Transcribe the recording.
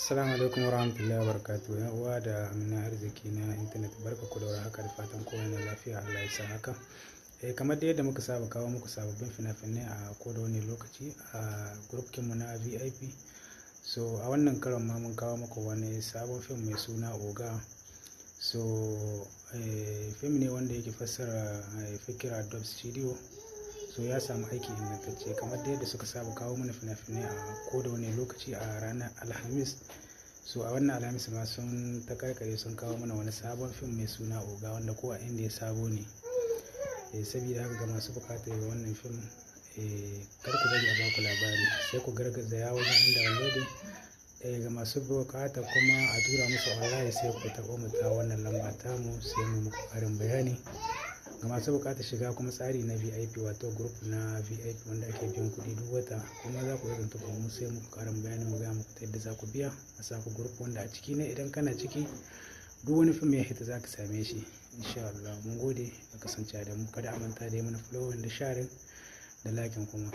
Assalamu alaikum warahmatullahi wabarakatuh. Yan uwa da amina arziki na intanet, barka ku da haka da fatan kowa na lafiya. Allah ya sa haka. Kamar da yadda muka saba kawo muku sababbin fina-finai a koda wani lokaci a group mu na VIP. So a wannan karon ma mun kawo muku wani sabon fim mai suna Oga. So fim ne wanda yake fassara Fikira Dub Studio. So ya samu aiki ingantacce kamar da yadda suka saba kawo mana fina-finai a koda wani lokaci a ranar Alhamis. So a wannan Alhamis ma sun ta karkare sun kawo mana wani sabon fim mai suna Oga, wanda ko a inda ya sabo ne. Saboda haka ga masu bukatar wannan fim, kar ku bari a baku labari, sai ku gargaza wajen inda downloading. Ga masu bukata kuma a tura musu online, sai ku taɓa mu ta wannan lamba tamu sai mu muku ƙarin bayani. Ga masu bukatar shiga kuma tsari na VIP, wato group na VIP wanda ake biyan kuɗi duk wata, kuma za ku ga tuntuɓa mu sai muku ƙarin bayani, mu gaya muku ta yadda za ku biya a sa ku group wanda a ciki ne idan kana ciki duk wani fim ya hita za ka same shi insha Allah. Mun gode da kasance da mu, kada a manta da yi mana follow da sharing da like kuma.